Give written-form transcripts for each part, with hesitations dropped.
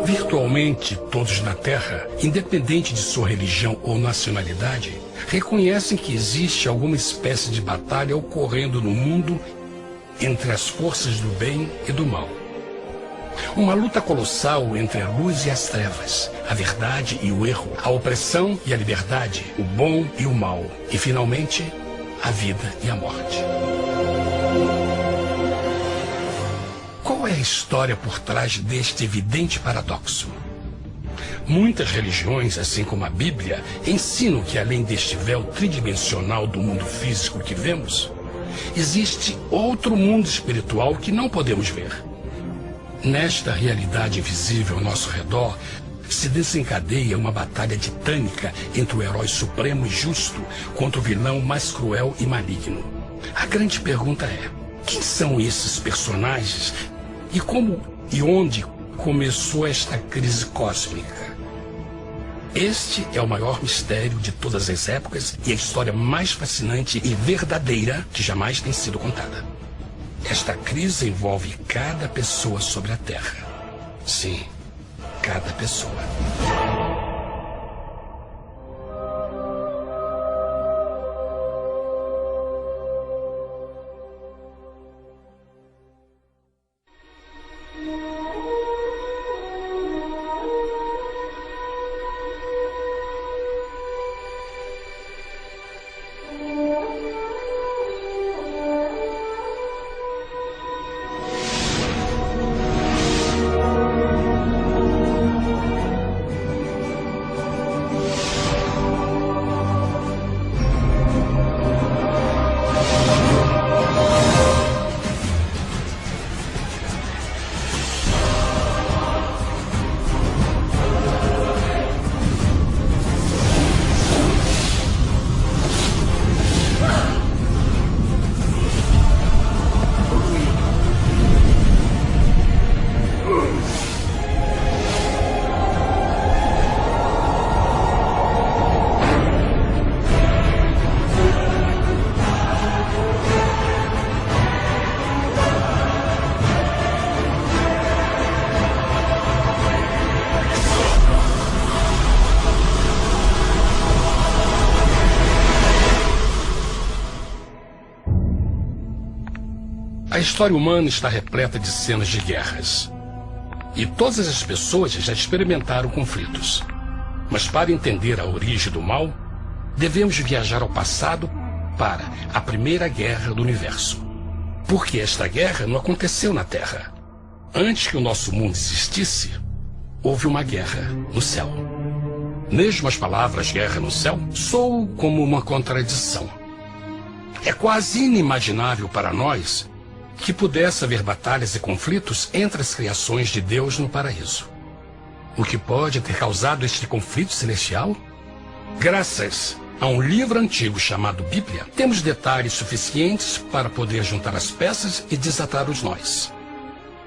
Virtualmente todos na Terra, independente de sua religião ou nacionalidade, reconhecem que existe alguma espécie de batalha ocorrendo no mundo entre as forças do bem e do mal. Uma luta colossal entre a luz e as trevas, a verdade e o erro, a opressão e a liberdade, o bom e o mal, e finalmente, a vida e a morte. Qual é a história por trás deste evidente paradoxo? Muitas religiões, assim como a Bíblia, ensinam que além deste véu tridimensional do mundo físico que vemos, existe outro mundo espiritual que não podemos ver. Nesta realidade invisível ao nosso redor, se desencadeia uma batalha titânica entre o herói supremo e justo contra o vilão mais cruel e maligno. A grande pergunta é: quem são esses personagens e como e onde começou esta crise cósmica? Este é o maior mistério de todas as épocas e a história mais fascinante e verdadeira que jamais tem sido contada. Esta crise envolve cada pessoa sobre a Terra. Sim, cada pessoa. A história humana está repleta de cenas de guerras. E todas as pessoas já experimentaram conflitos. Mas para entender a origem do mal, devemos viajar ao passado para a Primeira Guerra do Universo. Porque esta guerra não aconteceu na Terra. Antes que o nosso mundo existisse, houve uma guerra no céu. Mesmo as palavras guerra no céu soam como uma contradição. É quase inimaginável para nós que pudesse haver batalhas e conflitos entre as criações de Deus no paraíso. O que pode ter causado este conflito celestial? Graças a um livro antigo chamado Bíblia, temos detalhes suficientes para poder juntar as peças e desatar os nós.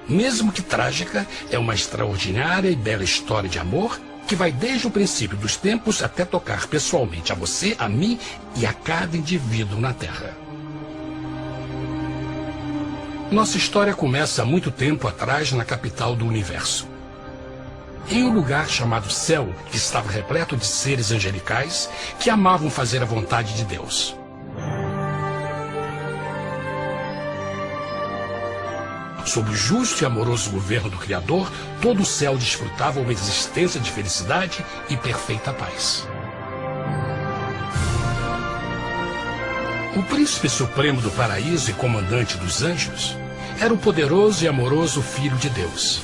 Mesmo que trágica, é uma extraordinária e bela história de amor que vai desde o princípio dos tempos até tocar pessoalmente a você, a mim e a cada indivíduo na Terra. Nossa história começa há muito tempo atrás na capital do universo. Em um lugar chamado Céu, que estava repleto de seres angelicais que amavam fazer a vontade de Deus. Sob o justo e amoroso governo do Criador, todo o céu desfrutava uma existência de felicidade e perfeita paz. O príncipe supremo do paraíso e comandante dos anjos era o poderoso e amoroso Filho de Deus,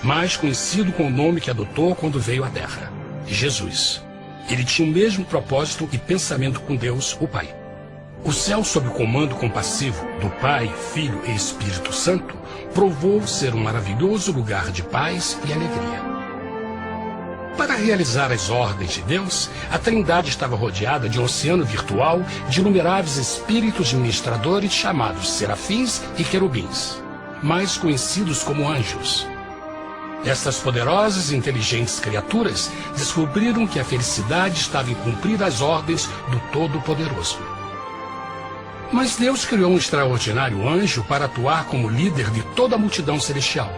mais conhecido com o nome que adotou quando veio à Terra, Jesus. Ele tinha o mesmo propósito e pensamento com Deus, o Pai. O céu, sob o comando compassivo do Pai, Filho e Espírito Santo, provou ser um maravilhoso lugar de paz e alegria. Para realizar as ordens de Deus, a Trindade estava rodeada de um oceano virtual de inumeráveis espíritos ministradores chamados serafins e querubins, mais conhecidos como anjos. Estas poderosas e inteligentes criaturas descobriram que a felicidade estava em cumprir as ordens do Todo-Poderoso. Mas Deus criou um extraordinário anjo para atuar como líder de toda a multidão celestial.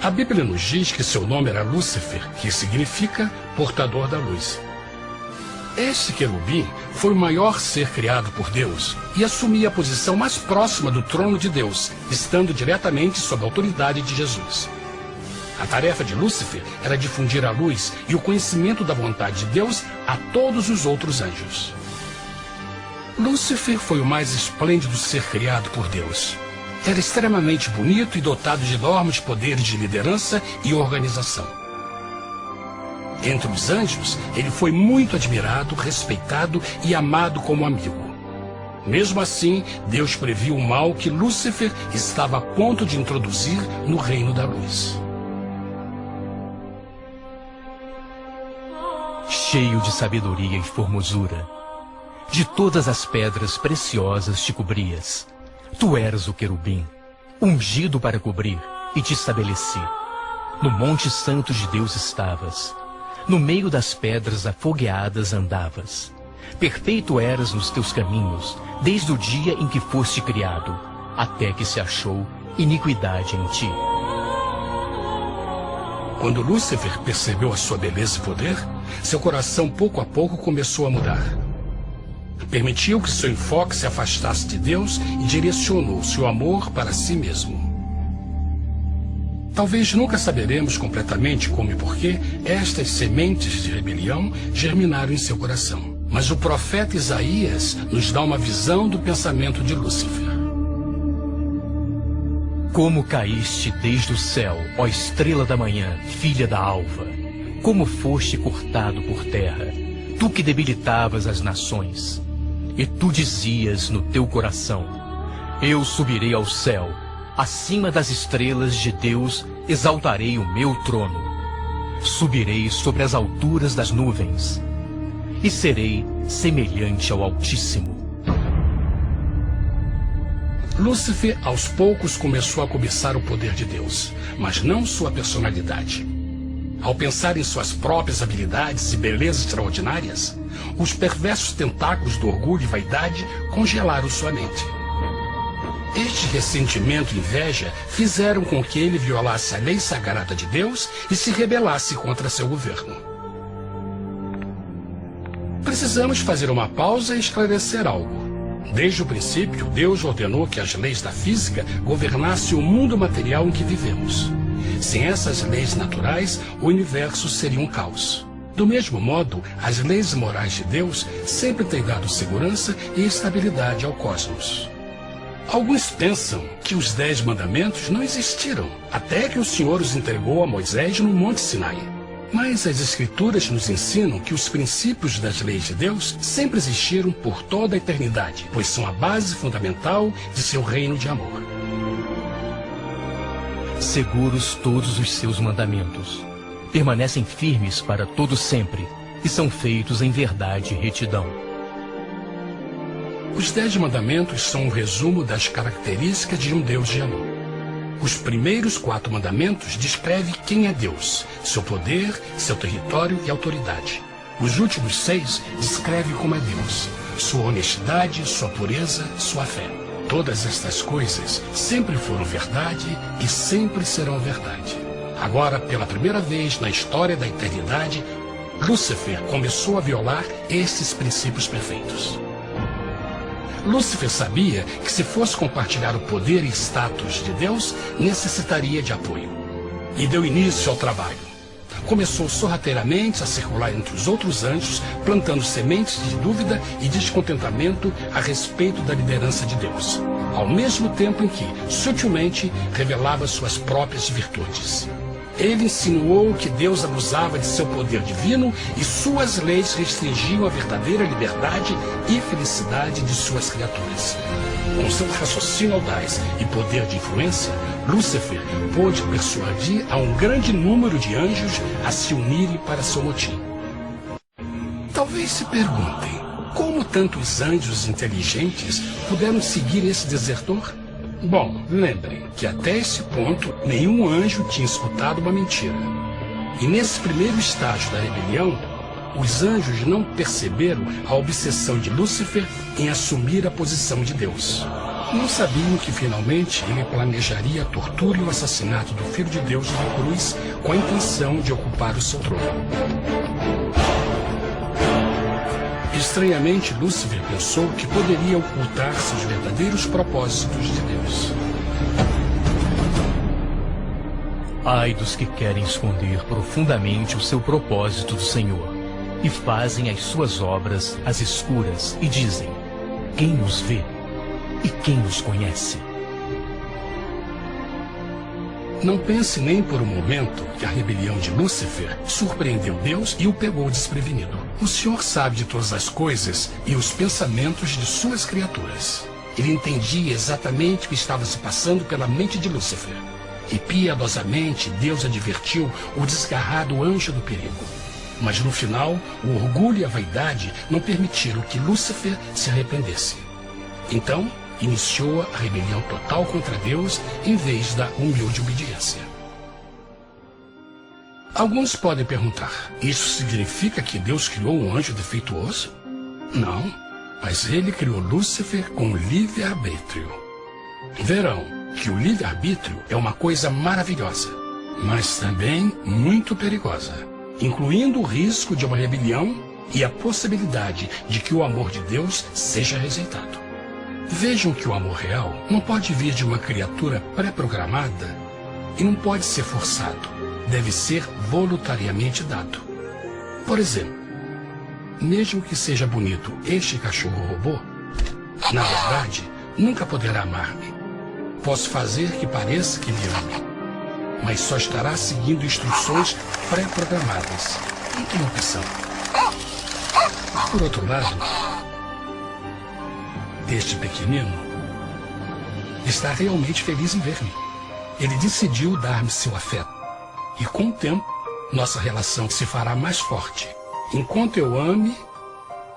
A Bíblia nos diz que seu nome era Lúcifer, que significa portador da luz. Este querubim foi o maior ser criado por Deus e assumia a posição mais próxima do trono de Deus, estando diretamente sob a autoridade de Jesus. A tarefa de Lúcifer era difundir a luz e o conhecimento da vontade de Deus a todos os outros anjos. Lúcifer foi o mais esplêndido ser criado por Deus. Era extremamente bonito e dotado de enormes poderes de liderança e organização. Entre os anjos, ele foi muito admirado, respeitado e amado como amigo. Mesmo assim, Deus previu o mal que Lúcifer estava a ponto de introduzir no reino da luz. Cheio de sabedoria e formosura, de todas as pedras preciosas te cobrias. Tu eras o querubim, ungido para cobrir, e te estabeleci. No monte santo de Deus estavas. No meio das pedras afogueadas andavas. Perfeito eras nos teus caminhos, desde o dia em que foste criado, até que se achou iniquidade em ti. Quando Lúcifer percebeu a sua beleza e poder, seu coração pouco a pouco começou a mudar. Permitiu que seu enfoque se afastasse de Deus e direcionou seu amor para si mesmo. Talvez nunca saberemos completamente como e porquê estas sementes de rebelião germinaram em seu coração. Mas o profeta Isaías nos dá uma visão do pensamento de Lúcifer. Como caíste desde o céu, ó estrela da manhã, filha da alva. Como foste cortado por terra, tu que debilitavas as nações. E tu dizias no teu coração: eu subirei ao céu, acima das estrelas de Deus exaltarei o meu trono. Subirei sobre as alturas das nuvens, e serei semelhante ao Altíssimo. Lúcifer, aos poucos, começou a cobiçar o poder de Deus, mas não sua personalidade. Ao pensar em suas próprias habilidades e belezas extraordinárias, os perversos tentáculos do orgulho e vaidade congelaram sua mente. Este ressentimento e inveja fizeram com que ele violasse a lei sagrada de Deus e se rebelasse contra seu governo. Precisamos fazer uma pausa e esclarecer algo. Desde o princípio, Deus ordenou que as leis da física governassem o mundo material em que vivemos. Sem essas leis naturais, o universo seria um caos. Do mesmo modo, as leis morais de Deus sempre têm dado segurança e estabilidade ao cosmos. Alguns pensam que os 10 mandamentos não existiram, até que o Senhor os entregou a Moisés no Monte Sinai. Mas as Escrituras nos ensinam que os princípios das leis de Deus sempre existiram por toda a eternidade, pois são a base fundamental de seu reino de amor. Seguros todos os seus mandamentos, permanecem firmes para todo sempre, e são feitos em verdade e retidão. Os 10 mandamentos são um resumo das características de um Deus de amor. Os primeiros 4 mandamentos descrevem quem é Deus, seu poder, seu território e autoridade. Os últimos 6 descrevem como é Deus, sua honestidade, sua pureza, sua fé. Todas estas coisas sempre foram verdade e sempre serão verdade. Agora, pela primeira vez na história da eternidade, Lúcifer começou a violar esses princípios perfeitos. Lúcifer sabia que se fosse compartilhar o poder e status de Deus, necessitaria de apoio. E deu início ao trabalho. Começou sorrateiramente a circular entre os outros anjos, plantando sementes de dúvida e descontentamento a respeito da liderança de Deus, ao mesmo tempo em que, sutilmente, revelava suas próprias virtudes. Ele insinuou que Deus abusava de seu poder divino e suas leis restringiam a verdadeira liberdade e felicidade de suas criaturas. Com seu raciocínio audaz e poder de influência, Lúcifer pôde persuadir a um grande número de anjos a se unirem para seu motim. Talvez se perguntem, como tantos anjos inteligentes puderam seguir esse desertor? Bom, lembrem que até esse ponto nenhum anjo tinha escutado uma mentira. E nesse primeiro estágio da rebelião, os anjos não perceberam a obsessão de Lúcifer em assumir a posição de Deus. Não sabiam que finalmente ele planejaria a tortura e o assassinato do Filho de Deus na cruz com a intenção de ocupar o seu trono. Estranhamente, Lúcifer pensou que poderia ocultar seus verdadeiros propósitos de Deus. Ai dos que querem esconder profundamente o seu propósito do Senhor e fazem as suas obras às escuras e dizem: quem nos vê e quem nos conhece? Não pense nem por um momento que a rebelião de Lúcifer surpreendeu Deus e o pegou desprevenido. O Senhor sabe de todas as coisas e os pensamentos de suas criaturas. Ele entendia exatamente o que estava se passando pela mente de Lúcifer. E piedosamente Deus advertiu o desgarrado anjo do perigo. Mas no final, o orgulho e a vaidade não permitiram que Lúcifer se arrependesse. Então, iniciou a rebelião total contra Deus em vez da humilde obediência. Alguns podem perguntar: isso significa que Deus criou um anjo defeituoso? Não, mas ele criou Lúcifer com livre-arbítrio. Verão que o livre-arbítrio é uma coisa maravilhosa, mas também muito perigosa, incluindo o risco de uma rebelião e a possibilidade de que o amor de Deus seja rejeitado. Vejam que o amor real não pode vir de uma criatura pré-programada e não pode ser forçado. Deve ser voluntariamente dado. Por exemplo, mesmo que seja bonito este cachorro robô, na verdade, nunca poderá amar-me. Posso fazer que pareça que me ame, mas só estará seguindo instruções pré-programadas. Não tem opção. Por outro lado, este pequenino está realmente feliz em ver-me. Ele decidiu dar-me seu afeto. E com o tempo, nossa relação se fará mais forte, enquanto eu ame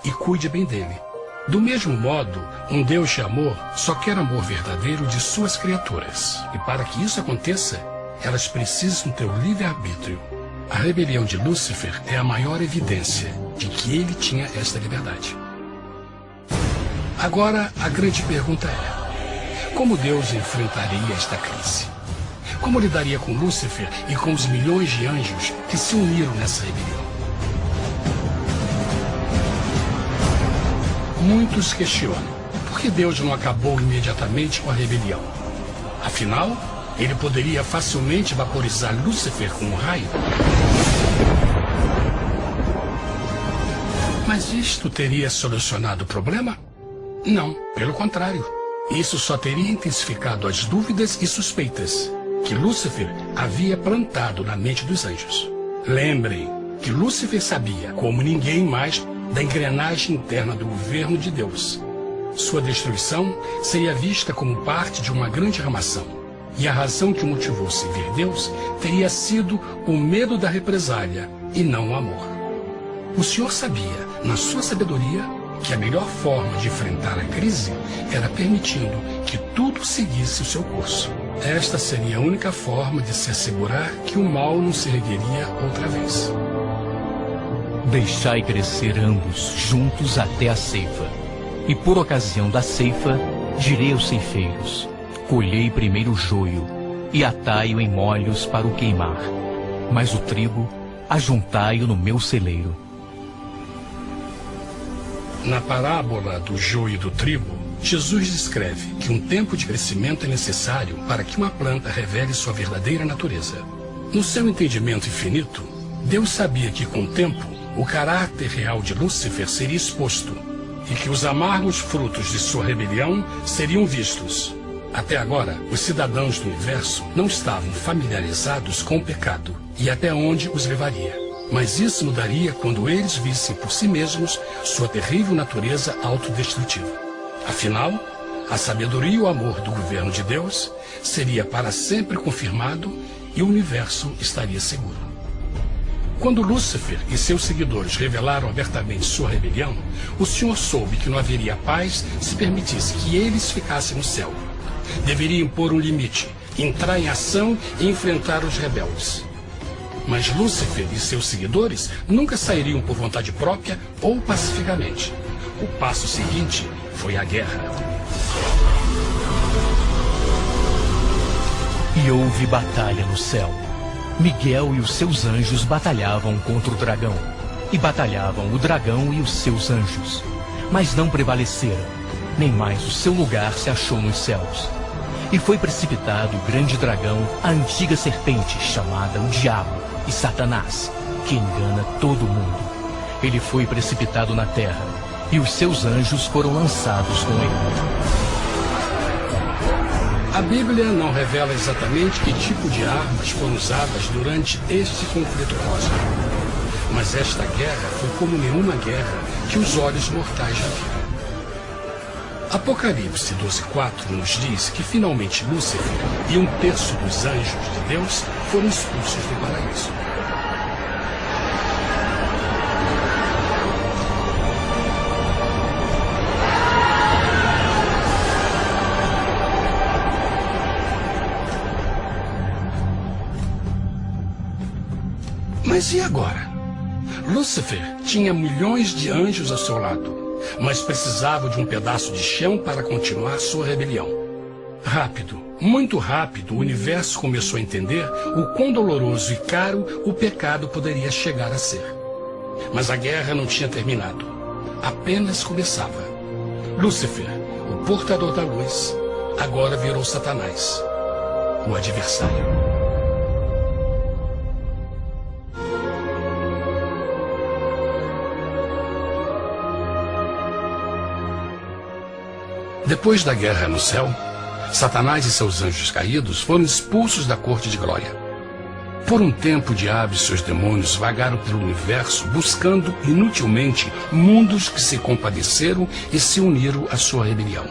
e cuide bem dele. Do mesmo modo, um Deus de amor só quer amor verdadeiro de suas criaturas. E para que isso aconteça, elas precisam ter o livre-arbítrio. A rebelião de Lúcifer é a maior evidência de que ele tinha esta liberdade. Agora, a grande pergunta é: como Deus enfrentaria esta crise? Como lidaria com Lúcifer e com os milhões de anjos que se uniram nessa rebelião? Muitos questionam por que Deus não acabou imediatamente com a rebelião. Afinal, ele poderia facilmente vaporizar Lúcifer com um raio. Mas isto teria solucionado o problema? Não, pelo contrário. Isso só teria intensificado as dúvidas e suspeitas que Lúcifer havia plantado na mente dos anjos. Lembrem que Lúcifer sabia, como ninguém mais, da engrenagem interna do governo de Deus. Sua destruição seria vista como parte de uma grande armação, e a razão que o motivou a servir Deus teria sido o medo da represália e não o amor. O Senhor sabia, na sua sabedoria, que a melhor forma de enfrentar a crise era permitindo que tudo seguisse o seu curso. Esta seria a única forma de se assegurar que o mal não se ergueria outra vez. Deixai crescer ambos juntos até a ceifa. E por ocasião da ceifa, direi aos ceifeiros: colhei primeiro o joio e atai-o em molhos para o queimar, mas o trigo ajuntai-o no meu celeiro. Na parábola do joio e do trigo, Jesus descreve que um tempo de crescimento é necessário para que uma planta revele sua verdadeira natureza. No seu entendimento infinito, Deus sabia que com o tempo, o caráter real de Lúcifer seria exposto e que os amargos frutos de sua rebelião seriam vistos. Até agora, os cidadãos do universo não estavam familiarizados com o pecado e até onde os levaria. Mas isso mudaria quando eles vissem por si mesmos sua terrível natureza autodestrutiva. Afinal, a sabedoria e o amor do governo de Deus seria para sempre confirmado e o universo estaria seguro. Quando Lúcifer e seus seguidores revelaram abertamente sua rebelião, o Senhor soube que não haveria paz se permitisse que eles ficassem no céu. Deveria impor um limite, entrar em ação e enfrentar os rebeldes. Mas Lúcifer e seus seguidores nunca sairiam por vontade própria ou pacificamente. O passo seguinte foi a guerra. E houve batalha no céu. Miguel e os seus anjos batalhavam contra o dragão. E batalhavam o dragão e os seus anjos. Mas não prevaleceram, nem mais o seu lugar se achou nos céus. E foi precipitado o grande dragão, a antiga serpente, chamada o Diabo e Satanás, que engana todo mundo. Ele foi precipitado na terra, e os seus anjos foram lançados com ele. A Bíblia não revela exatamente que tipo de armas foram usadas durante este conflito cósmico. Mas esta guerra foi como nenhuma guerra que os olhos mortais já viram. Apocalipse 12:4 nos diz que finalmente Lúcifer e um terço dos anjos de Deus foram expulsos do paraíso. Mas e agora? Lúcifer tinha milhões de anjos ao seu lado, mas precisava de um pedaço de chão para continuar sua rebelião. Rápido, muito rápido, o universo começou a entender o quão doloroso e caro o pecado poderia chegar a ser. Mas a guerra não tinha terminado, apenas começava. Lúcifer, o portador da luz, agora virou Satanás, o adversário. Depois da guerra no céu, Satanás e seus anjos caídos foram expulsos da corte de glória. Por um tempo, o diabo e seus demônios vagaram pelo universo buscando inutilmente mundos que se compadeceram e se uniram à sua rebelião.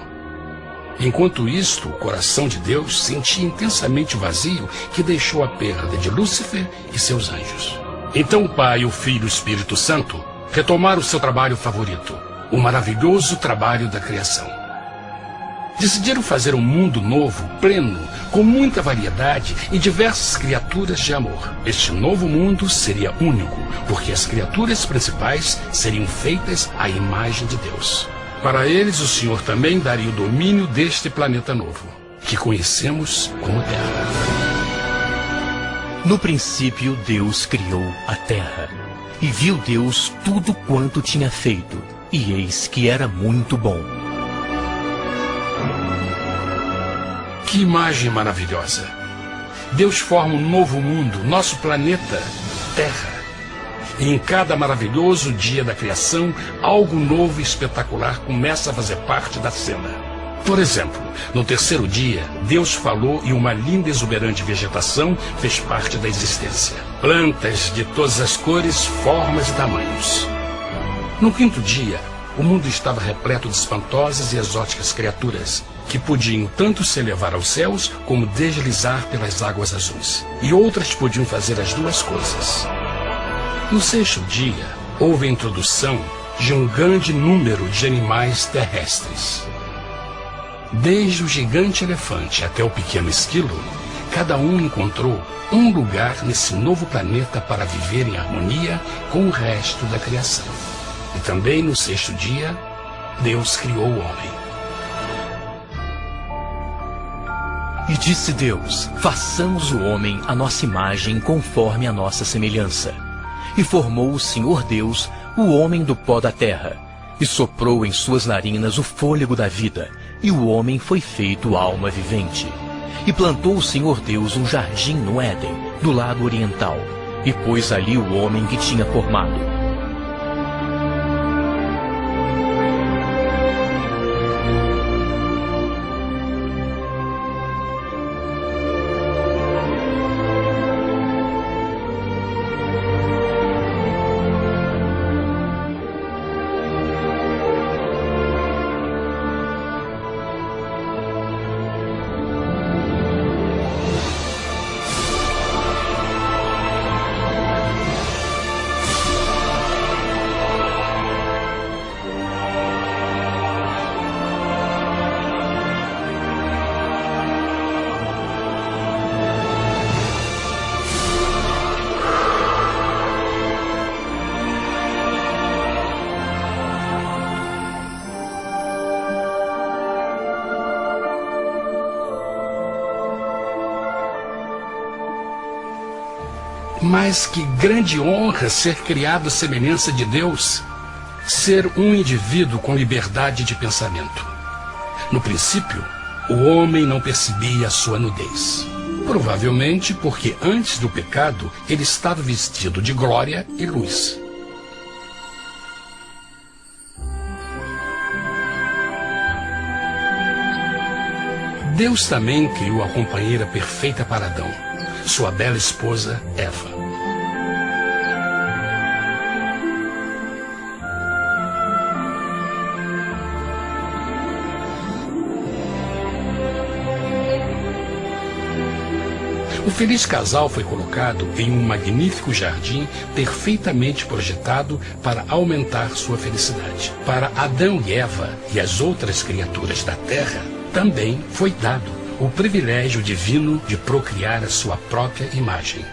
Enquanto isto, o coração de Deus sentia intensamente o vazio que deixou a perda de Lúcifer e seus anjos. Então o Pai, o Filho e o Espírito Santo retomaram o seu trabalho favorito, o maravilhoso trabalho da criação. Decidiram fazer um mundo novo, pleno, com muita variedade e diversas criaturas de amor. Este novo mundo seria único, porque as criaturas principais seriam feitas à imagem de Deus. Para eles, o Senhor também daria o domínio deste planeta novo, que conhecemos como Terra. No princípio, Deus criou a terra. E viu Deus tudo quanto tinha feito, e eis que era muito bom. Que imagem maravilhosa! Deus forma um novo mundo, nosso planeta, Terra. E em cada maravilhoso dia da criação, algo novo e espetacular começa a fazer parte da cena. Por exemplo, no terceiro dia, Deus falou e uma linda e exuberante vegetação fez parte da existência. Plantas de todas as cores, formas e tamanhos. No quinto dia, o mundo estava repleto de espantosas e exóticas criaturas, que podiam tanto se elevar aos céus como deslizar pelas águas azuis. E outras podiam fazer as duas coisas. No sexto dia, houve a introdução de um grande número de animais terrestres. Desde o gigante elefante até o pequeno esquilo, cada um encontrou um lugar nesse novo planeta para viver em harmonia com o resto da criação. E também no sexto dia, Deus criou o homem. E disse Deus, façamos o homem à nossa imagem conforme a nossa semelhança. E formou o Senhor Deus o homem do pó da terra, e soprou em suas narinas o fôlego da vida, e o homem foi feito alma vivente. E plantou o Senhor Deus um jardim no Éden, do lado oriental, e pôs ali o homem que tinha formado. Mas que grande honra ser criado à semelhança de Deus, ser um indivíduo com liberdade de pensamento. No princípio, o homem não percebia a sua nudez. Provavelmente porque antes do pecado ele estava vestido de glória e luz. Deus também criou a companheira perfeita para Adão, sua bela esposa Eva. O feliz casal foi colocado em um magnífico jardim perfeitamente projetado para aumentar sua felicidade. Para Adão e Eva e as outras criaturas da terra, também foi dado o privilégio divino de procriar a sua própria imagem.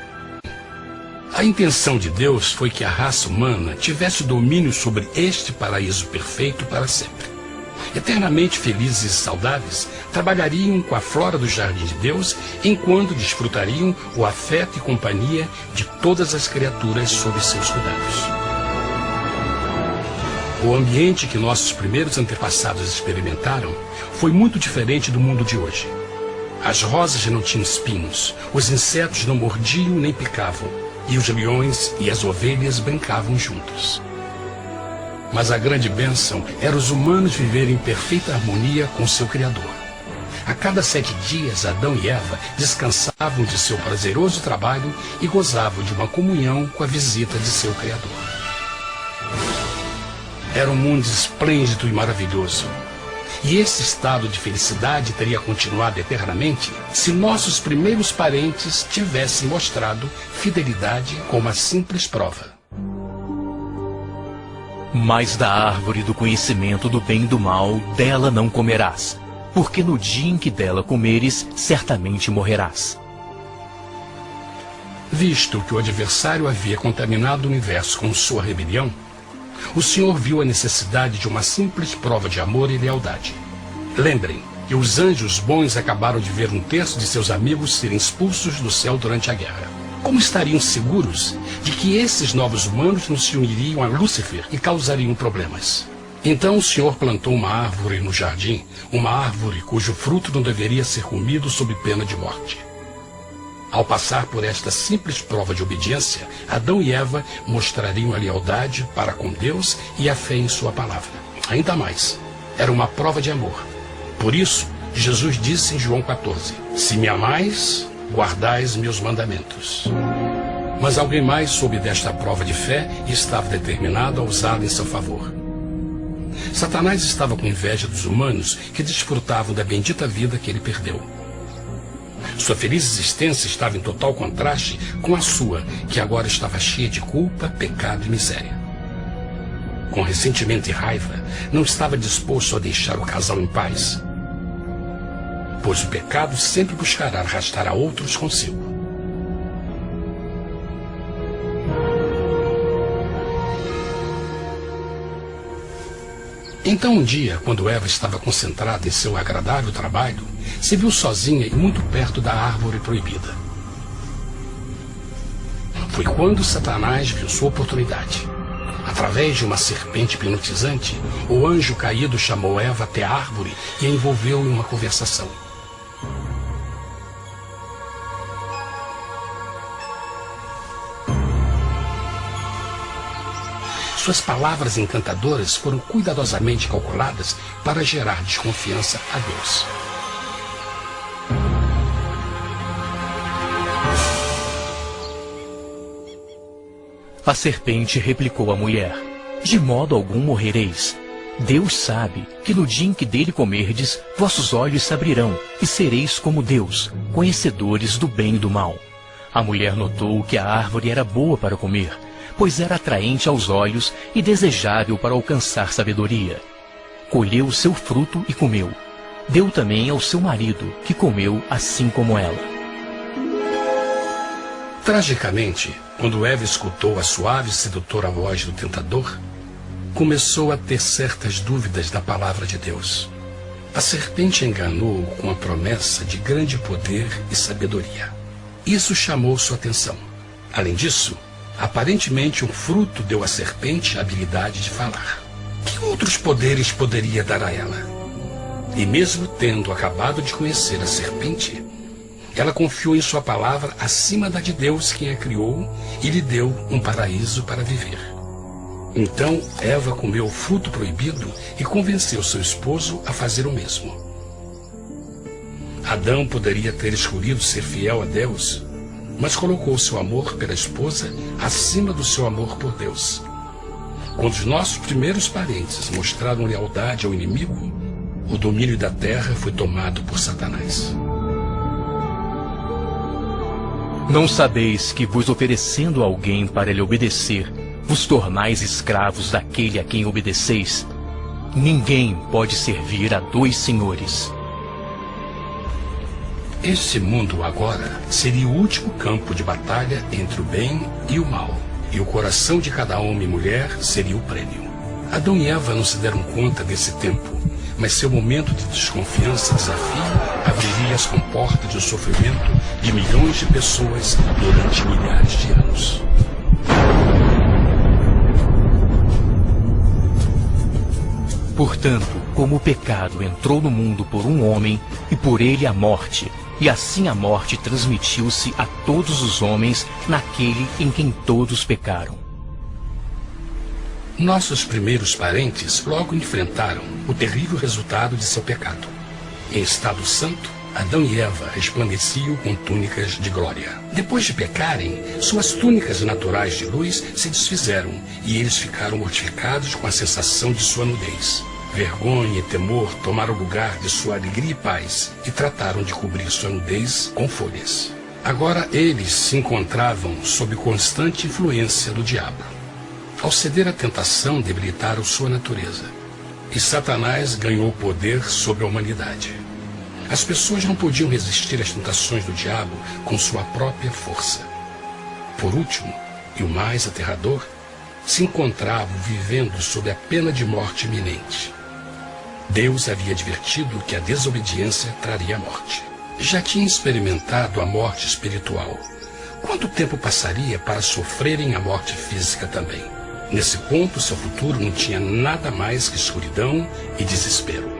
A intenção de Deus foi que a raça humana tivesse domínio sobre este paraíso perfeito para sempre. Eternamente felizes e saudáveis, trabalhariam com a flora do jardim de Deus, enquanto desfrutariam o afeto e companhia de todas as criaturas sob seus cuidados. O ambiente que nossos primeiros antepassados experimentaram foi muito diferente do mundo de hoje. As rosas não tinham espinhos, os insetos não mordiam nem picavam, e os leões e as ovelhas brincavam juntos. Mas a grande bênção era os humanos viverem em perfeita harmonia com seu Criador. A cada 7 dias, Adão e Eva descansavam de seu prazeroso trabalho e gozavam de uma comunhão com a visita de seu Criador. Era um mundo esplêndido e maravilhoso. E esse estado de felicidade teria continuado eternamente se nossos primeiros parentes tivessem mostrado fidelidade com uma simples prova. Mas da árvore do conhecimento do bem e do mal, dela não comerás, porque no dia em que dela comeres, certamente morrerás. Visto que o adversário havia contaminado o universo com sua rebelião, o Senhor viu a necessidade de uma simples prova de amor e lealdade. Lembrem que os anjos bons acabaram de ver 1/3 de seus amigos serem expulsos do céu durante a guerra. Como estariam seguros de que esses novos humanos não se uniriam a Lúcifer e causariam problemas? Então o Senhor plantou uma árvore no jardim, uma árvore cujo fruto não deveria ser comido sob pena de morte. Ao passar por esta simples prova de obediência, Adão e Eva mostrariam a lealdade para com Deus e a fé em sua palavra. Ainda mais, era uma prova de amor. Por isso, Jesus disse em João 14, se me amais, guardais meus mandamentos. Mas alguém mais soube desta prova de fé e estava determinado a usá-la em seu favor. Satanás estava com inveja dos humanos que desfrutavam da bendita vida que ele perdeu. Sua feliz existência estava em total contraste com a sua, que agora estava cheia de culpa, pecado e miséria. Com ressentimento e raiva, não estava disposto a deixar o casal em paz, pois o pecado sempre buscará arrastar a outros consigo. Então um dia, quando Eva estava concentrada em seu agradável trabalho, se viu sozinha e muito perto da árvore proibida. Foi quando Satanás viu sua oportunidade. Através de uma serpente hipnotizante, o anjo caído chamou Eva até a árvore e a envolveu em uma conversação. Suas palavras encantadoras foram cuidadosamente calculadas para gerar desconfiança a Deus. A serpente replicou à mulher, de modo algum morrereis. Deus sabe que no dia em que dele comerdes, vossos olhos se abrirão, e sereis como Deus, conhecedores do bem e do mal. A mulher notou que a árvore era boa para comer, pois era atraente aos olhos e desejável para alcançar sabedoria. Colheu o seu fruto e comeu. Deu também ao seu marido, que comeu assim como ela. Tragicamente, quando Eva escutou a suave e sedutora voz do tentador, começou a ter certas dúvidas da palavra de Deus. A serpente enganou-o com a promessa de grande poder e sabedoria. Isso chamou sua atenção. Além disso, aparentemente um fruto deu à serpente a habilidade de falar. Que outros poderes poderia dar a ela? E mesmo tendo acabado de conhecer a serpente, ela confiou em sua palavra acima da de Deus, quem a criou, e lhe deu um paraíso para viver. Então Eva comeu o fruto proibido e convenceu seu esposo a fazer o mesmo. Adão poderia ter escolhido ser fiel a Deus, mas colocou seu amor pela esposa acima do seu amor por Deus. Quando os nossos primeiros parentes mostraram lealdade ao inimigo, o domínio da terra foi tomado por Satanás. Não sabeis que vos oferecendo a alguém para lhe obedecer, vos tornais escravos daquele a quem obedeceis? Ninguém pode servir a dois senhores. Este mundo agora seria o último campo de batalha entre o bem e o mal, e o coração de cada homem e mulher seria o prêmio. Adão e Eva não se deram conta desse tempo, mas seu momento de desconfiança e desafio abriria as comportas do sofrimento de milhões de pessoas durante milhares de anos. Portanto, como o pecado entrou no mundo por um homem, e por ele a morte, e assim a morte transmitiu-se a todos os homens naquele em quem todos pecaram. Nossos primeiros parentes logo enfrentaram o terrível resultado de seu pecado. Em estado santo, Adão e Eva resplandeciam com túnicas de glória. Depois de pecarem, suas túnicas naturais de luz se desfizeram e eles ficaram mortificados com a sensação de sua nudez. Vergonha e temor tomaram lugar de sua alegria e paz e trataram de cobrir sua nudez com folhas. Agora eles se encontravam sob constante influência do diabo. Ao ceder à tentação, debilitaram sua natureza. E Satanás ganhou poder sobre a humanidade. As pessoas não podiam resistir às tentações do diabo com sua própria força. Por último, e o mais aterrador, se encontravam vivendo sob a pena de morte iminente. Deus havia advertido que a desobediência traria a morte. Já tinha experimentado a morte espiritual. Quanto tempo passaria para sofrerem a morte física também? Nesse ponto, seu futuro não tinha nada mais que escuridão e desespero.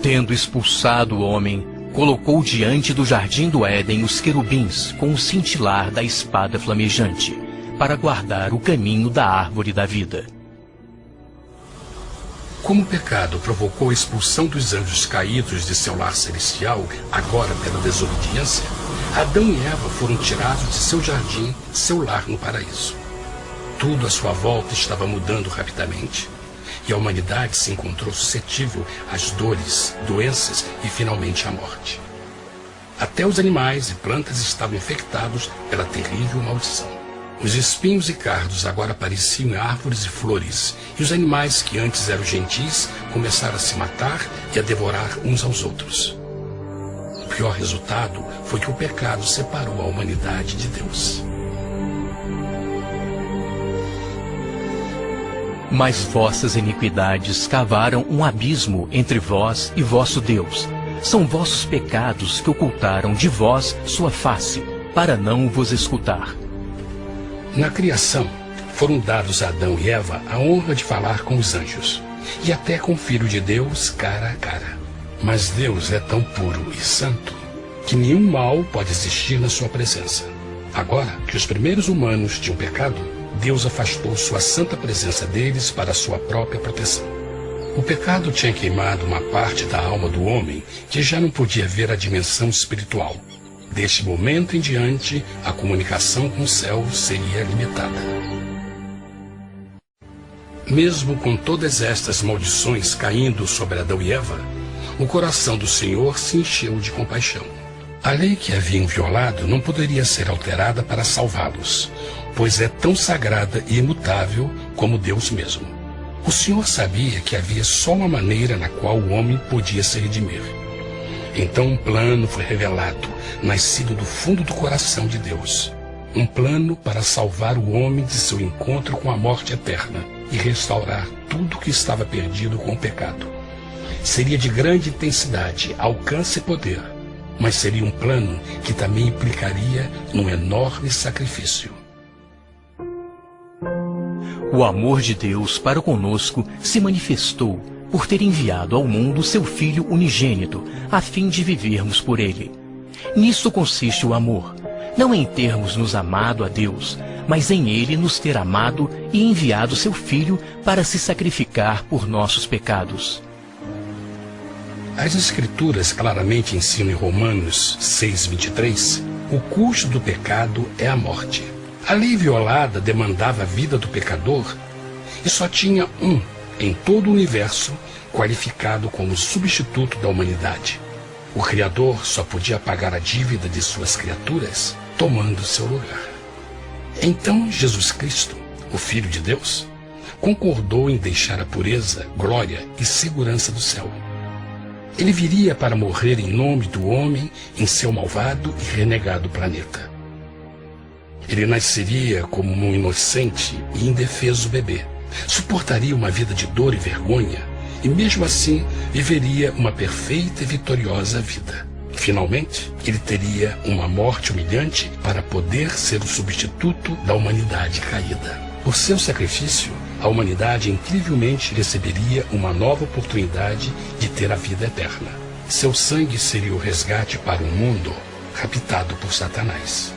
Tendo expulsado o homem, colocou diante do jardim do Éden os querubins com o cintilar da espada flamejante, para guardar o caminho da árvore da vida. Como o pecado provocou a expulsão dos anjos caídos de seu lar celestial, agora pela desobediência, Adão e Eva foram tirados de seu jardim, seu lar no paraíso. Tudo à sua volta estava mudando rapidamente, e a humanidade se encontrou suscetível às dores, doenças e finalmente à morte. Até os animais e plantas estavam infectados pela terrível maldição. Os espinhos e cardos agora pareciam árvores e flores, e os animais que antes eram gentis começaram a se matar e a devorar uns aos outros. O pior resultado foi que o pecado separou a humanidade de Deus. Mas vossas iniquidades cavaram um abismo entre vós e vosso Deus. São vossos pecados que ocultaram de vós sua face, para não vos escutar. Na criação, foram dados a Adão e Eva a honra de falar com os anjos, e até com o Filho de Deus cara a cara. Mas Deus é tão puro e santo que nenhum mal pode existir na sua presença. Agora que os primeiros humanos tinham pecado, Deus afastou sua santa presença deles para a sua própria proteção. O pecado tinha queimado uma parte da alma do homem que já não podia ver a dimensão espiritual. Deste momento em diante, a comunicação com o céu seria limitada. Mesmo com todas estas maldições caindo sobre Adão e Eva, o coração do Senhor se encheu de compaixão. A lei que haviam violado não poderia ser alterada para salvá-los, pois é tão sagrada e imutável como Deus mesmo. O Senhor sabia que havia só uma maneira na qual o homem podia se redimir. Então um plano foi revelado, nascido do fundo do coração de Deus. Um plano para salvar o homem de seu encontro com a morte eterna e restaurar tudo que estava perdido com o pecado. Seria de grande intensidade, alcance e poder, mas seria um plano que também implicaria num enorme sacrifício. O amor de Deus para conosco se manifestou por ter enviado ao mundo seu Filho unigênito, a fim de vivermos por ele. Nisso consiste o amor, não em termos nos amado a Deus, mas em ele nos ter amado e enviado seu Filho para se sacrificar por nossos pecados. As Escrituras claramente ensinam em Romanos 6:23, o custo do pecado é a morte. A lei violada demandava a vida do pecador e só tinha um em todo o universo qualificado como substituto da humanidade. O Criador só podia pagar a dívida de suas criaturas tomando seu lugar. Então Jesus Cristo, o Filho de Deus, concordou em deixar a pureza, glória e segurança do céu. Ele viria para morrer em nome do homem em seu malvado e renegado planeta. Ele nasceria como um inocente e indefeso bebê, suportaria uma vida de dor e vergonha e mesmo assim viveria uma perfeita e vitoriosa vida. Finalmente, ele teria uma morte humilhante para poder ser o substituto da humanidade caída. Por seu sacrifício, a humanidade incrivelmente receberia uma nova oportunidade de ter a vida eterna. Seu sangue seria o resgate para um mundo raptado por Satanás.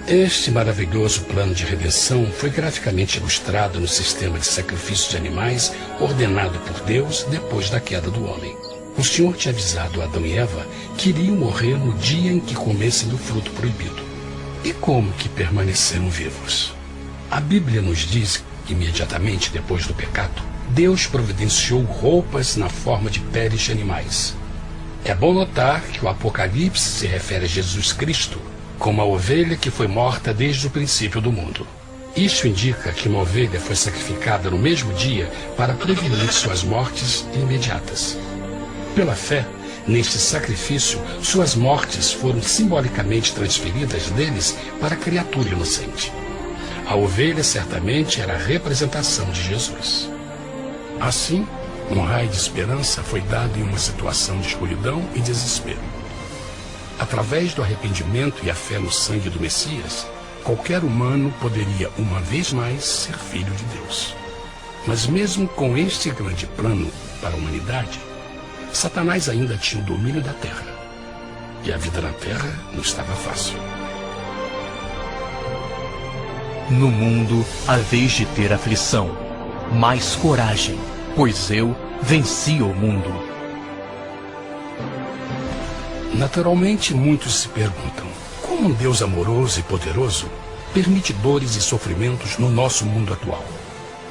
Este maravilhoso plano de redenção foi graficamente ilustrado no sistema de sacrifício de animais ordenado por Deus depois da queda do homem. O Senhor tinha avisado Adão e Eva que iriam morrer no dia em que comessem do fruto proibido. E como que permaneceram vivos? A Bíblia nos diz que imediatamente depois do pecado, Deus providenciou roupas na forma de peles de animais. É bom notar que o Apocalipse se refere a Jesus Cristo como a ovelha que foi morta desde o princípio do mundo. Isso indica que uma ovelha foi sacrificada no mesmo dia para prevenir suas mortes imediatas. Pela fé, neste sacrifício, suas mortes foram simbolicamente transferidas deles para a criatura inocente. A ovelha certamente era a representação de Jesus. Assim, um raio de esperança foi dado em uma situação de escuridão e desespero. Através do arrependimento e a fé no sangue do Messias, qualquer humano poderia uma vez mais ser filho de Deus. Mas mesmo com este grande plano para a humanidade, Satanás ainda tinha o domínio da terra. E a vida na terra não estava fácil. No mundo haveis de ter aflição, mas coragem, pois eu venci o mundo. Naturalmente, muitos se perguntam, como um Deus amoroso e poderoso permite dores e sofrimentos no nosso mundo atual?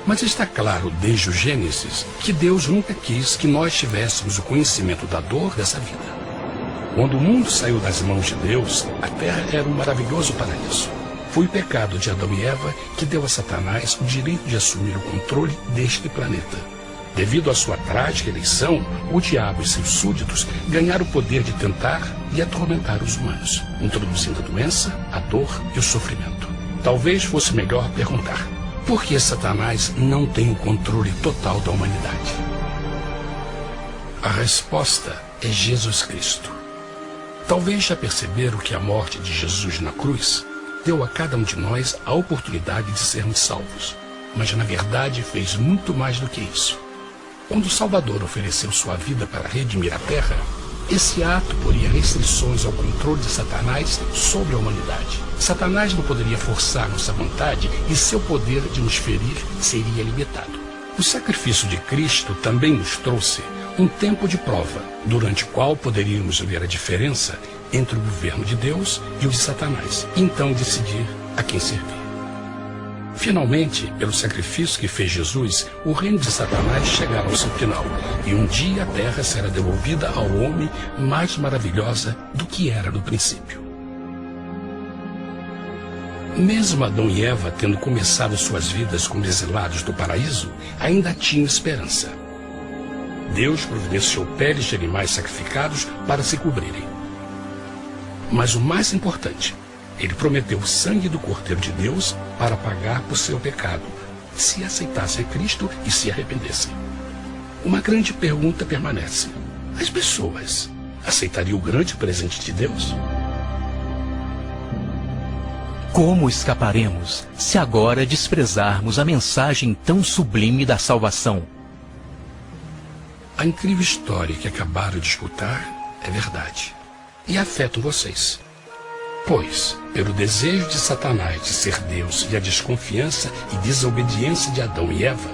Mas está claro desde o Gênesis que Deus nunca quis que nós tivéssemos o conhecimento da dor dessa vida. Quando o mundo saiu das mãos de Deus, a terra era um maravilhoso paraíso. Foi o pecado de Adão e Eva que deu a Satanás o direito de assumir o controle deste planeta. Devido à sua trágica eleição, o diabo e seus súditos ganharam o poder de tentar e atormentar os humanos, introduzindo a doença, a dor e o sofrimento. Talvez fosse melhor perguntar: por que Satanás não tem o controle total da humanidade? A resposta é Jesus Cristo. Talvez já perceberam que a morte de Jesus na cruz deu a cada um de nós a oportunidade de sermos salvos, mas na verdade fez muito mais do que isso. Quando o Salvador ofereceu sua vida para redimir a terra, esse ato poria restrições ao controle de Satanás sobre a humanidade. Satanás não poderia forçar nossa vontade e seu poder de nos ferir seria limitado. O sacrifício de Cristo também nos trouxe um tempo de prova, durante o qual poderíamos ver a diferença entre o governo de Deus e o de Satanás, e então decidir a quem servir. Finalmente, pelo sacrifício que fez Jesus, o reino de Satanás chegará ao seu final, e um dia a terra será devolvida ao homem mais maravilhosa do que era no princípio. Mesmo Adão e Eva tendo começado suas vidas como exilados do paraíso, ainda tinham esperança. Deus providenciou peles de animais sacrificados para se cobrirem. Mas o mais importante, Ele prometeu o sangue do Cordeiro de Deus para pagar por seu pecado, se aceitassem Cristo e se arrependessem. Uma grande pergunta permanece: as pessoas aceitaria o grande presente de Deus? Como escaparemos se agora desprezarmos a mensagem tão sublime da salvação? A incrível história que acabaram de escutar é verdade e afeta vocês. Pois, pelo desejo de Satanás de ser Deus e a desconfiança e desobediência de Adão e Eva,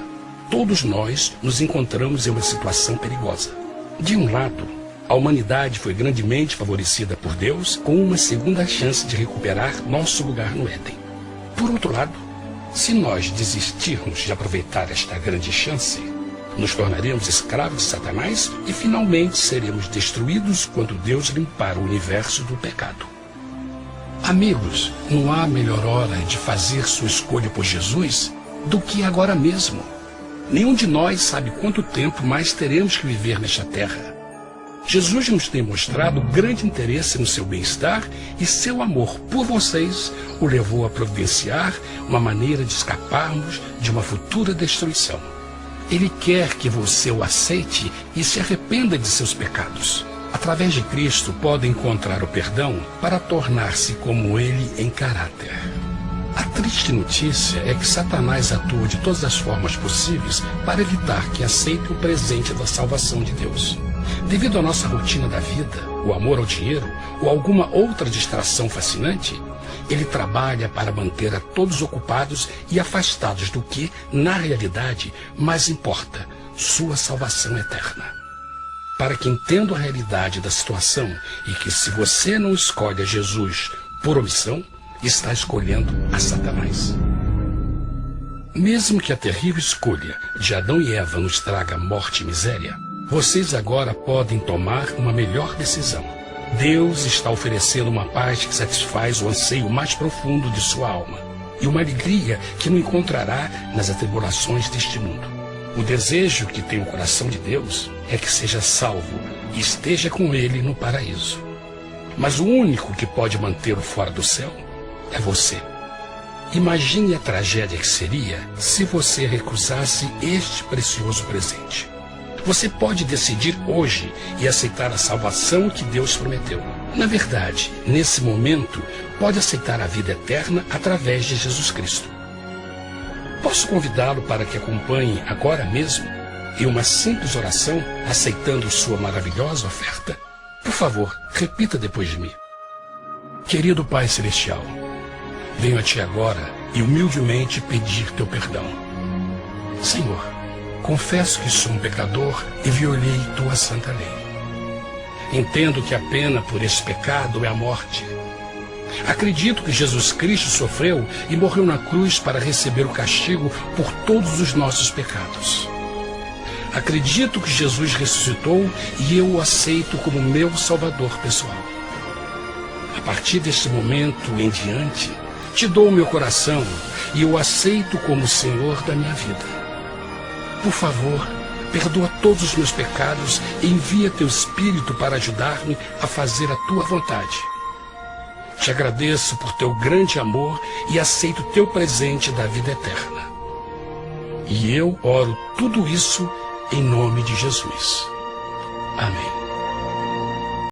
todos nós nos encontramos em uma situação perigosa. De um lado, a humanidade foi grandemente favorecida por Deus com uma segunda chance de recuperar nosso lugar no Éden. Por outro lado, se nós desistirmos de aproveitar esta grande chance, nos tornaremos escravos de Satanás e finalmente seremos destruídos quando Deus limpar o universo do pecado. Amigos, não há melhor hora de fazer sua escolha por Jesus do que agora mesmo. Nenhum de nós sabe quanto tempo mais teremos que viver nesta terra. Jesus nos tem mostrado grande interesse no seu bem-estar e seu amor por vocês o levou a providenciar uma maneira de escaparmos de uma futura destruição. Ele quer que você o aceite e se arrependa de seus pecados. Através de Cristo, pode encontrar o perdão para tornar-se como Ele em caráter. A triste notícia é que Satanás atua de todas as formas possíveis para evitar que aceite o presente da salvação de Deus. Devido à nossa rotina da vida, o amor ao dinheiro ou alguma outra distração fascinante, ele trabalha para manter a todos ocupados e afastados do que, na realidade, mais importa, sua salvação eterna. Para que entendam a realidade da situação e que se você não escolhe a Jesus por omissão, está escolhendo a Satanás. Mesmo que a terrível escolha de Adão e Eva nos traga morte e miséria, vocês agora podem tomar uma melhor decisão. Deus está oferecendo uma paz que satisfaz o anseio mais profundo de sua alma e uma alegria que não encontrará nas atribulações deste mundo. O desejo que tem o coração de Deus é que seja salvo e esteja com Ele no paraíso. Mas o único que pode mantê-lo fora do céu é você. Imagine a tragédia que seria se você recusasse este precioso presente. Você pode decidir hoje e aceitar a salvação que Deus prometeu. Na verdade, nesse momento, pode aceitar a vida eterna através de Jesus Cristo. Posso convidá-lo para que acompanhe agora mesmo em uma simples oração, aceitando sua maravilhosa oferta? Por favor, repita depois de mim. Querido Pai Celestial, venho a Ti agora e humildemente pedir Teu perdão. Senhor, confesso que sou um pecador e violei Tua santa lei. Entendo que a pena por esse pecado é a morte. Acredito que Jesus Cristo sofreu e morreu na cruz para receber o castigo por todos os nossos pecados. Acredito que Jesus ressuscitou e eu o aceito como meu Salvador pessoal. A partir deste momento em diante, Te dou o meu coração e eu o aceito como o Senhor da minha vida. Por favor, perdoa todos os meus pecados e envia Teu Espírito para ajudar-me a fazer a Tua vontade. Te agradeço por Teu grande amor e aceito Teu presente da vida eterna. E eu oro tudo isso em nome de Jesus. Amém.